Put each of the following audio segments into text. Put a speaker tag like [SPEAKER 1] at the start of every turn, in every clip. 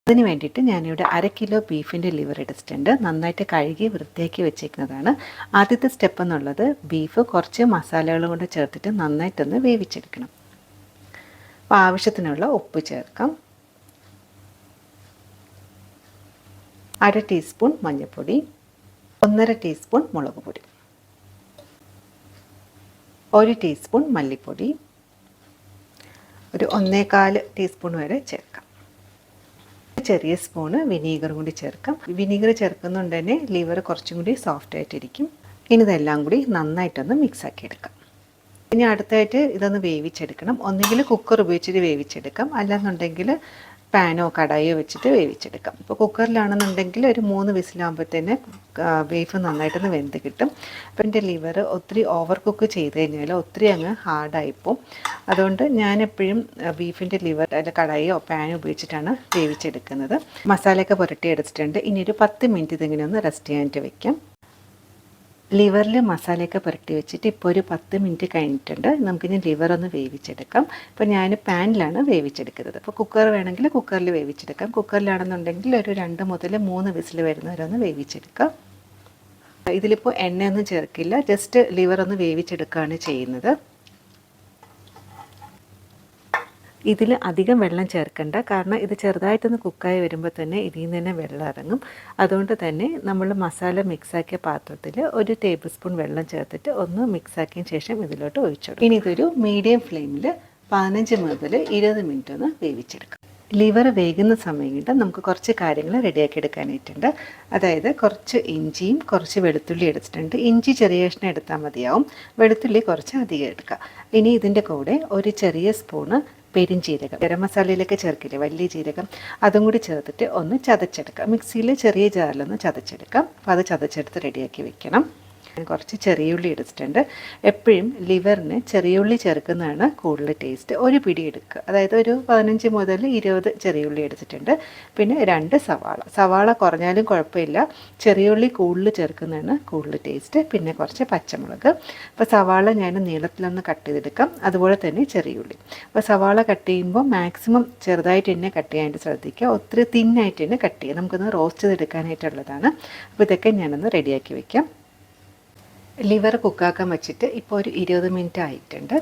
[SPEAKER 1] അതിന് വേണ്ടിയിട്ട് ഞാനിവിടെ 1/2 കിലോ ബീഫിൻ്റെ ലിവർ എടുത്തിട്ടുണ്ട്. നന്നായിട്ട് കഴുകി വൃത്തിയാക്കി വെച്ചേക്കുന്നതാണ്. ആദ്യത്തെ സ്റ്റെപ്പ് എന്നുള്ളത് ബീഫ് കുറച്ച് മസാലകളും കൊണ്ട് ചേർത്തിട്ട് നന്നായിട്ടൊന്ന് വേവിച്ചെടുക്കണം. അപ്പോൾ ആവശ്യത്തിനുള്ള ഉപ്പ് ചേർക്കാം, 1/2 ടീസ്പൂൺ മഞ്ഞൾപ്പൊടി, 1/2 ടീസ്പൂൺ മുളക് പൊടി, 1 ടീസ്പൂൺ മല്ലിപ്പൊടി, ഒരു 1/4 ടീസ്പൂൺ വരെ ചേർക്കാം. ചെറിയ സ്പൂണ് വിനീഗർ കൂടി ചേർക്കാം. വിനീഗർ ചേർക്കുന്നുണ്ട് തന്നെ ലിവർ കുറച്ചും കൂടി സോഫ്റ്റ് ആയിട്ടിരിക്കും. ഇനി ഇതെല്ലാം കൂടി നന്നായിട്ടൊന്ന് മിക്സാക്കി എടുക്കാം. ഇനി അടുത്തായിട്ട് ഇതൊന്ന് വേവിച്ചെടുക്കണം. ഒന്നുകിൽ കുക്കർ ഉപയോഗിച്ചിട്ട് വേവിച്ചെടുക്കാം, അല്ലാന്നുണ്ടെങ്കിൽ പാനോ കടായോ വെച്ചിട്ട് വേവിച്ചെടുക്കാം. ഇപ്പോൾ കുക്കറിലാണെന്നുണ്ടെങ്കിൽ ഒരു 3 വിസിലാകുമ്പോഴത്തേന് ബീഫ് നന്നായിട്ടൊന്ന് വെന്ത് കിട്ടും. അപ്പോൾ എൻ്റെ ലിവർ ഒത്തിരി ഓവർ കുക്ക് ചെയ്ത് കഴിഞ്ഞാൽ ഒത്തിരി അങ്ങ് ഹാർഡായിപ്പോവും. അതുകൊണ്ട് ഞാനെപ്പോഴും ബീഫിൻ്റെ ലിവർ അല്ല കടായോ പാനോ ഉപയോഗിച്ചിട്ടാണ് വേവിച്ചെടുക്കുന്നത്. മസാലയൊക്കെ പുരട്ടി എടുത്തിട്ടുണ്ട്. ഇനി ഒരു 10 മിനിറ്റ് ഇതിങ്ങനെ ഒന്ന് റെസ്റ്റ് ചെയ്യാനായിട്ട് വെക്കാം. ലിവറിൽ മസാലയൊക്കെ പുരട്ടി വെച്ചിട്ട് ഇപ്പോൾ ഒരു 10 മിനിറ്റ് കഴിഞ്ഞിട്ടുണ്ട്. നമുക്കിനി ലിവർ ഒന്ന് വേവിച്ചെടുക്കാം. ഇപ്പോൾ ഞാൻ പാനിലാണ് വേവിച്ചെടുക്കുന്നത്. അപ്പോൾ കുക്കർ വേണമെങ്കിൽ കുക്കറിൽ വേവിച്ചെടുക്കാം. കുക്കറിലാണെന്നുണ്ടെങ്കിൽ ഒരു 2 മുതൽ 3 വിസിൽ വരുന്നവരെ ഒന്ന് വേവിച്ചെടുക്കാം. ഇതിലിപ്പോൾ എണ്ണയൊന്നും ചേർക്കില്ല, ജസ്റ്റ് ലിവർ ഒന്ന് വേവിച്ചെടുക്കുകയാണ് ചെയ്യുന്നത്. ഇതിൽ അധികം വെള്ളം ചേർക്കണ്ട, കാരണം ഇത് ചെറുതായിട്ടൊന്ന് കുക്കായി വരുമ്പോൾ തന്നെ ഇതിൽ നിന്ന് തന്നെ വെള്ളം ഇറങ്ങും. അതുകൊണ്ട് തന്നെ നമ്മൾ മസാല മിക്സാക്കിയ പാത്രത്തിൽ 1 ടേബിൾ സ്പൂൺ വെള്ളം ചേർത്തിട്ട് ഒന്ന് മിക്സാക്കിയ ശേഷം ഇതിലോട്ട് ഒഴിച്ചോടും. ഇനി ഇതൊരു മീഡിയം ഫ്ലെയിമിൽ 15 മുതൽ 20 മിനിറ്റ് ഒന്ന് വേവിച്ചെടുക്കാം. ലിവർ വേകുന്ന സമയം കൊണ്ട് നമുക്ക് കുറച്ച് കാര്യങ്ങൾ റെഡിയാക്കി എടുക്കാനായിട്ടുണ്ട്. അതായത് കുറച്ച് ഇഞ്ചിയും കുറച്ച് വെളുത്തുള്ളി എടുത്തിട്ടുണ്ട്. ഇഞ്ചി ചെറിയ കഷ്ണം എടുത്താൽ മതിയാവും, വെളുത്തുള്ളി കുറച്ച് അധികം എടുക്കുക. ഇനി ഇതിൻ്റെ കൂടെ ഒരു ചെറിയ സ്പൂണ് പെരിഞ്ജീരകം, ഗരം മസാലയിലൊക്കെ ചേർക്കില്ലേ വലിയ ജീരകം, അതും കൂടി ചേർത്തിട്ട് ഒന്ന് ചതച്ചെടുക്കാം. മിക്സിയിൽ ചെറിയ ജാറിലൊന്ന് ചതച്ചെടുക്കാം. അപ്പോൾ അത് ചതച്ചെടുത്ത് റെഡിയാക്കി വെക്കണം. കുറച്ച് ചെറിയുള്ളി എടുത്തിട്ടുണ്ട്. എപ്പോഴും ലിവറിന് ചെറിയുള്ളി ചേർക്കുന്നതാണ് കൂടുതൽ ടേസ്റ്റ്. ഒരു പിടി എടുക്കുക, അതായത് ഒരു 15 മുതൽ 20 ചെറിയുള്ളി എടുത്തിട്ടുണ്ട്. പിന്നെ 2 സവാള കുറഞ്ഞാലും കുഴപ്പമില്ല, ചെറിയുള്ളി കൂടുതൽ ചേർക്കുന്നതാണ് കൂടുതൽ ടേസ്റ്റ്. പിന്നെ കുറച്ച് പച്ചമുളക്. അപ്പോൾ സവാള ഞാൻ നീളത്തിലൊന്ന് കട്ട് ചെയ്തെടുക്കാം, അതുപോലെ തന്നെ ചെറിയുള്ളി. അപ്പോൾ സവാള കട്ട് ചെയ്യുമ്പോൾ മാക്സിമം ചെറുതായിട്ട് തന്നെ കട്ട് ചെയ്യാനായിട്ട് ശ്രദ്ധിക്കുക, ഒത്തിരി തിന്നായിട്ട് തന്നെ കട്ട് ചെയ്യുക. നമുക്കൊന്ന് റോസ്റ്റ് ചെയ്തെടുക്കാനായിട്ടുള്ളതാണ്. അപ്പോൾ ഇതൊക്കെ ഞാനൊന്ന് റെഡിയാക്കി വയ്ക്കാം. ലിവർ കുക്കാക്കാൻ വെച്ചിട്ട് ഇപ്പോൾ ഒരു 20 മിനിറ്റ് ആയിട്ടുണ്ട്.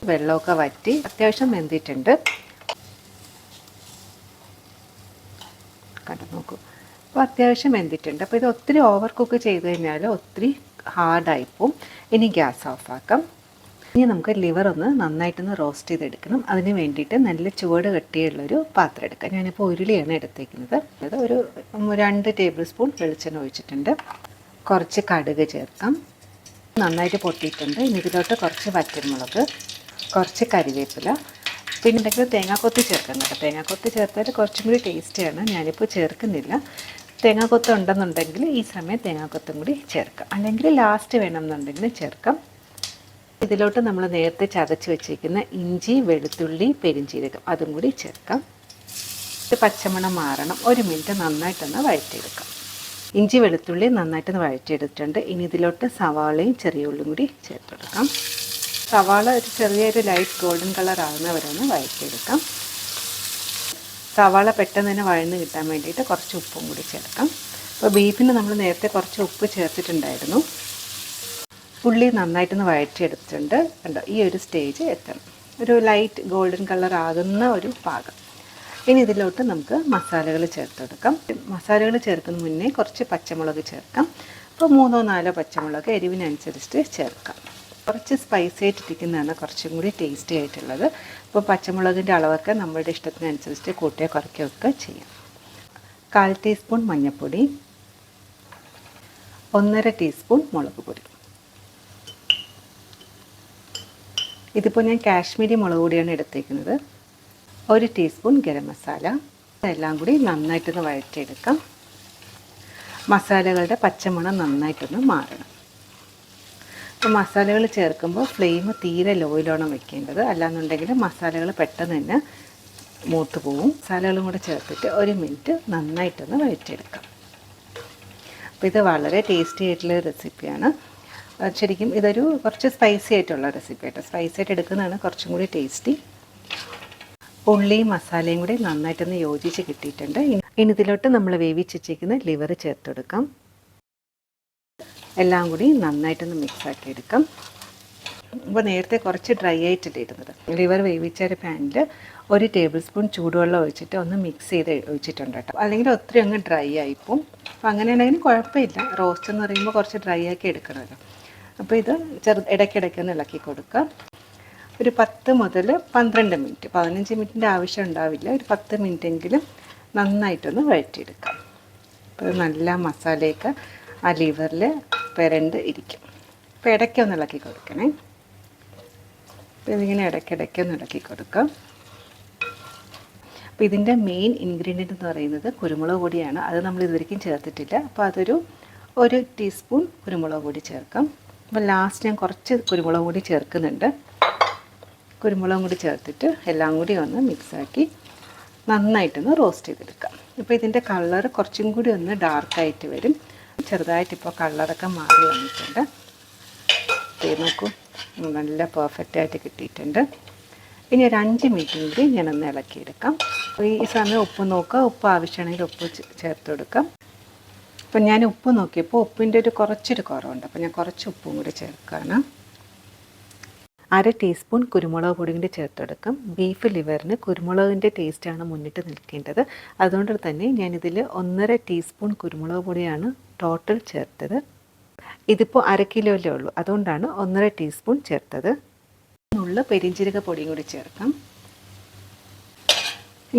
[SPEAKER 1] വെള്ളമൊക്കെ വറ്റി അത്യാവശ്യം വെന്തിട്ടുണ്ട്. കണ്ടു നോക്കൂ, അപ്പോൾ അത്യാവശ്യം വെന്തിട്ടുണ്ട്. അപ്പോൾ ഇത് ഒത്തിരി ഓവർ കുക്ക് ചെയ്ത് കഴിഞ്ഞാൽ ഒത്തിരി ഹാർഡായിപ്പോവും. ഇനി ഗ്യാസ് ഓഫാക്കാം. ഇനി നമുക്ക് ലിവർ ഒന്ന് നന്നായിട്ടൊന്ന് റോസ്റ്റ് ചെയ്തെടുക്കണം. അതിന് വേണ്ടിയിട്ട് നല്ല ചുവട് കട്ടിയുള്ളൊരു പാത്രം എടുക്കാം. ഞാനിപ്പോൾ ഉരുളിയാണ് എടുത്തേക്കുന്നത്. അത് ഒരു 2 ടേബിൾ സ്പൂൺ വെളിച്ചെണ്ണ ഒഴിച്ചിട്ടുണ്ട്. കുറച്ച് കടുക് ചേർക്കാം, നന്നായിട്ട് പൊട്ടിയിട്ടുണ്ട്. ഇനി ഇതിലോട്ട് കുറച്ച് വറ്റൽമുളക്, കുറച്ച് കരിവേപ്പില, പിന്നെ ഉണ്ടെങ്കിൽ തേങ്ങാക്കൊത്ത് ചേർക്കാം കേട്ടോ. തേങ്ങാക്കൊത്ത് ചേർത്താൽ കുറച്ചും കൂടി ടേസ്റ്റിയാണ്. ഞാനിപ്പോൾ ചേർക്കുന്നില്ല. തേങ്ങാക്കൊത്ത് ഉണ്ടെന്നുണ്ടെങ്കിൽ ഈ സമയം തേങ്ങാക്കൊത്തും കൂടി ചേർക്കാം, അല്ലെങ്കിൽ ലാസ്റ്റ് വേണമെന്നുണ്ടെങ്കിൽ ചേർക്കാം. ഇതിലോട്ട് നമ്മൾ നേരത്തെ ചതച്ച് വെച്ചിരിക്കുന്ന ഇഞ്ചി, വെളുത്തുള്ളി, പെരിഞ്ജീരകം അതും കൂടി ചേർക്കാം. ഇത് പച്ചമണം മാറണം. 1 മിനിറ്റ് നന്നായിട്ടൊന്ന് വഴറ്റിയെടുക്കാം. ഇഞ്ചി വെളുത്തുള്ളി നന്നായിട്ടൊന്ന് വഴറ്റിയെടുത്തിട്ടുണ്ട്. ഇനി ഇതിലോട്ട് സവാളയും ചെറിയ ഉള്ളിയും കൂടി ചേർത്തെടുക്കാം. സവാള ഒരു ചെറിയൊരു ലൈറ്റ് ഗോൾഡൻ കളർ ആകുന്നവരൊന്ന് വഴറ്റിയെടുക്കാം. സവാള പെട്ടെന്ന് തന്നെ വഴന്ന് കിട്ടാൻ വേണ്ടിയിട്ട് കുറച്ച് ഉപ്പും കൂടി ചേർക്കാം. അപ്പോൾ ബീഫിന് നമ്മൾ നേരത്തെ കുറച്ച് ഉപ്പ് ചേർത്തിട്ടുണ്ടായിരുന്നു. ഉള്ളി നന്നായിട്ടൊന്ന് വഴറ്റിയെടുത്തിട്ടുണ്ട്. കണ്ടോ, ഈ ഒരു സ്റ്റേജ് എത്തണം, ഒരു ലൈറ്റ് ഗോൾഡൻ കളർ ആകുന്ന ഒരു പാകം. ഇനി ഇതിലോട്ട് നമുക്ക് മസാലകൾ ചേർത്തെടുക്കാം. മസാലകൾ ചേർക്കുന്ന മുന്നേ കുറച്ച് പച്ചമുളക് ചേർക്കാം. അപ്പോൾ 3-4 പച്ചമുളക് എരിവിനനുസരിച്ച് ചേർക്കാം. കുറച്ച് സ്പൈസി ആയിട്ടിരിക്കുന്നതാണ് കുറച്ചും കൂടി ടേസ്റ്റി ആയിട്ടുള്ളത്. അപ്പോൾ പച്ചമുളകിൻ്റെ അളവൊക്കെ നമ്മളുടെ ഇഷ്ടത്തിനനുസരിച്ച് കൂട്ടുകയോ കുറയ്ക്കുകയൊക്കെ ചെയ്യാം. 1/4 ടീസ്പൂൺ മഞ്ഞൾപ്പൊടി, 1/2 ടീസ്പൂൺ മുളക് പൊടി. ഇതിപ്പോൾ ഞാൻ കാശ്മീരി മുളക് പൊടിയാണ് എടുത്തേക്കുന്നത്. 1 ടീസ്പൂൺ ഗരം മസാല. എല്ലാം കൂടി നന്നായിട്ടൊന്ന് വഴറ്റിയെടുക്കാം. മസാലകളുടെ പച്ചമണം നന്നായിട്ടൊന്ന് മാറണം. അപ്പോൾ മസാലകൾ ചേർക്കുമ്പോൾ ഫ്ലെയിം തീരെ ലോയിലാണ് വെക്കേണ്ടത്, അല്ലാന്നുണ്ടെങ്കിൽ മസാലകൾ പെട്ടെന്ന് തന്നെ മൂത്ത് പോവും. മസാലകളും കൂടെ ചേർത്തിട്ട് 1 മിനിറ്റ് നന്നായിട്ടൊന്ന് വഴറ്റിയെടുക്കാം. അപ്പോൾ ഇത് വളരെ ടേസ്റ്റി ആയിട്ടുള്ള റെസിപ്പിയാണ്. ശരിക്കും ഇതൊരു കുറച്ച് സ്പൈസി ആയിട്ടുള്ള റെസിപ്പി ആയിട്ട്, സ്പൈസി ആയിട്ട് എടുക്കുന്നതാണ് കുറച്ചും കൂടി ടേസ്റ്റി. ഉള്ളിയും മസാലയും കൂടി നന്നായിട്ടൊന്ന് യോജിച്ച് കിട്ടിയിട്ടുണ്ട്. ഇനി ഇതിലോട്ട് നമ്മൾ വേവിച്ച് വെച്ചിരിക്കുന്ന ലിവർ ചേർത്ത് കൊടുക്കാം. എല്ലാം കൂടി നന്നായിട്ടൊന്ന് മിക്സാക്കി എടുക്കാം. അപ്പോൾ നേരത്തെ കുറച്ച് ഡ്രൈ ആയിട്ടല്ലേ ഇരുന്നത്. ലിവർ വേവിച്ച ഒരു പാനിൽ 1 ടേബിൾ സ്പൂൺ ചൂടുവെള്ളം ഒഴിച്ചിട്ട് ഒന്ന് മിക്സ് ചെയ്ത് ഒഴിച്ചിട്ടുണ്ട് കേട്ടോ. അല്ലെങ്കിൽ ഒത്തിരി അങ്ങ് ഡ്രൈ ആയിപ്പോവും. അപ്പോൾ അങ്ങനെയാണെങ്കിൽ കുഴപ്പമില്ല. റോസ്റ്റ് എന്ന് പറയുമ്പോൾ കുറച്ച് ഡ്രൈ ആക്കി എടുക്കണമല്ലോ. അപ്പോൾ ഇത് ഇടയ്ക്കിടയ്ക്കൊന്ന് ഇളക്കി കൊടുക്കുക. ഒരു 10 മുതൽ 12 മിനിറ്റ്, 15 മിനിറ്റിൻ്റെ ആവശ്യം ഉണ്ടാവില്ല. ഒരു 10 മിനിറ്റെങ്കിലും നന്നായിട്ടൊന്ന് വഴറ്റിയെടുക്കാം. അപ്പോൾ നല്ല മസാലയൊക്കെ ആ ലിവറിൽ പെരണ്ട് ഇരിക്കും. അപ്പോൾ ഇടയ്ക്കൊന്ന് ഇളക്കി കൊടുക്കണേ. അപ്പോൾ ഇതിങ്ങനെ ഇടയ്ക്കിടയ്ക്കൊന്ന് ഇളക്കി കൊടുക്കാം. അപ്പോൾ ഇതിൻ്റെ മെയിൻ ഇൻഗ്രീഡിയൻ്റ് എന്ന് പറയുന്നത് കുരുമുളക് പൊടിയാണ്. അത് നമ്മൾ ഇതുവരെയും ചേർത്തിട്ടില്ല. അപ്പോൾ അതൊരു 1 ടീസ്പൂൺ കുരുമുളക് പൊടി ചേർക്കാം. അപ്പോൾ ലാസ്റ്റ് ഞാൻ കുറച്ച് കുരുമുളക് പൊടി ചേർക്കുന്നുണ്ട്. കുരുമുളകും കൂടി ചേർത്തിട്ട് എല്ലാം കൂടി ഒന്ന് മിക്സാക്കി നന്നായിട്ടൊന്ന് റോസ്റ്റ് ചെയ്തെടുക്കാം. ഇപ്പോൾ ഇതിൻ്റെ കളർ കുറച്ചും കൂടി ഒന്ന് ഡാർക്കായിട്ട് വരും. ചെറുതായിട്ടിപ്പോൾ കളറൊക്കെ മാറി വന്നിട്ടുണ്ട്. നോക്കൂ, നല്ല പെർഫെക്റ്റായിട്ട് കിട്ടിയിട്ടുണ്ട്. ഇനി ഒരു 5 മിനിറ്റും കൂടി ഞാനൊന്ന് ഇളക്കിയെടുക്കാം. ഈ സമയം ഉപ്പ് നോക്കുക. ഉപ്പ് ആവശ്യമാണെങ്കിൽ ഉപ്പ് ചേർത്ത് കൊടുക്കാം. അപ്പം ഞാൻ ഉപ്പ് നോക്കിയപ്പോൾ ഉപ്പിൻ്റെ കുറച്ചൊരു കുറവുണ്ട്. അപ്പോൾ ഞാൻ കുറച്ച് ഉപ്പും കൂടി ചേർക്കുകയാണ്. 1/2 ടീസ്പൂൺ കുരുമുളക് പൊടി കൂടി ചേർത്തെടുക്കാം. ബീഫ് ലിവറിന് കുരുമുളകിൻ്റെ ടേസ്റ്റാണ് മുന്നിട്ട് നിൽക്കേണ്ടത്. അതുകൊണ്ട് തന്നെ ഞാനിതിൽ 1.5 ടീസ്പൂൺ കുരുമുളക് പൊടിയാണ് ടോട്ടൽ ചേർത്തത്. ഇതിപ്പോൾ 1/2 കിലോയിലേ ഉള്ളൂ. അതുകൊണ്ടാണ് 1.5 ടീസ്പൂൺ ചേർത്തത്. ഉള്ള പെരിഞ്ജീരക പൊടിയും കൂടി ചേർക്കാം.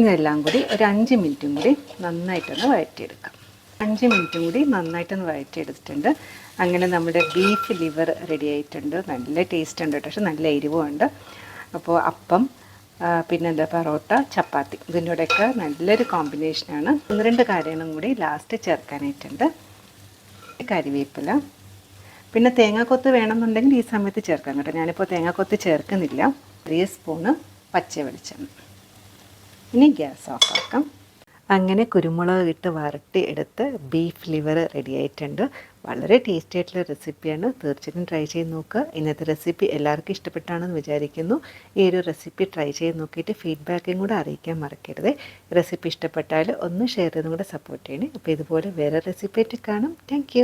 [SPEAKER 1] ഇതെല്ലാം കൂടി ഒരു 5 മിനിറ്റും കൂടി നന്നായിട്ടൊന്ന് വഴറ്റിയെടുക്കാം. 5 മിനിറ്റും കൂടി നന്നായിട്ടൊന്ന് വഴറ്റിയെടുത്തിട്ടുണ്ട്. അങ്ങനെ നമ്മുടെ ബീഫ് ലിവർ റെഡി ആയിട്ടുണ്ട്. നല്ല ടേസ്റ്റ് ഉണ്ട് കേട്ടോ. പക്ഷെ നല്ല എരിവുമുണ്ട്. അപ്പോൾ അപ്പം, പിന്നെന്താ പൊറോട്ട, ചപ്പാത്തി, ഇതിൻ്റെ കൂടെയൊക്കെ നല്ലൊരു കോമ്പിനേഷനാണ്. 1-2 കാര്യങ്ങളും കൂടി ലാസ്റ്റ് ചേർക്കാനായിട്ടുണ്ട്. കരിവേപ്പില, പിന്നെ തേങ്ങാക്കൊത്ത് വേണമെന്നുണ്ടെങ്കിൽ ഈ സമയത്ത് ചേർക്കാം കേട്ടോ. ഞാനിപ്പോൾ തേങ്ങാക്കൊത്ത് ചേർക്കുന്നില്ല. 1 സ്പൂണ് പച്ച വെളിച്ചെണ്ണ. ഇനി ഗ്യാസ് ഓഫാക്കാം. അങ്ങനെ കുരുമുളക് ഇട്ട് വരട്ടി എടുത്ത് ബീഫ് ലിവർ റെഡി ആയിട്ടുണ്ട്. വളരെ ടേസ്റ്റി ആയിട്ടുള്ള റെസിപ്പിയാണ്. തീർച്ചയായിട്ടും ട്രൈ ചെയ്ത് നോക്കുക. ഇന്നത്തെ റെസിപ്പി എല്ലാവർക്കും ഇഷ്ടപ്പെട്ടാണെന്ന് വിചാരിക്കുന്നു. ഈ ഒരു റെസിപ്പി ട്രൈ ചെയ്ത് നോക്കിയിട്ട് ഫീഡ്ബാക്കും കൂടെ അറിയിക്കാൻ മറക്കരുത്. റെസിപ്പി ഇഷ്ടപ്പെട്ടാൽ ഒന്ന് ഷെയർ ചെയ്തും കൂടെ സപ്പോർട്ട് ചെയ്യണേ. അപ്പോൾ ഇതുപോലെ വേറെ റെസിപ്പി ആയിട്ട് കാണാം. താങ്ക്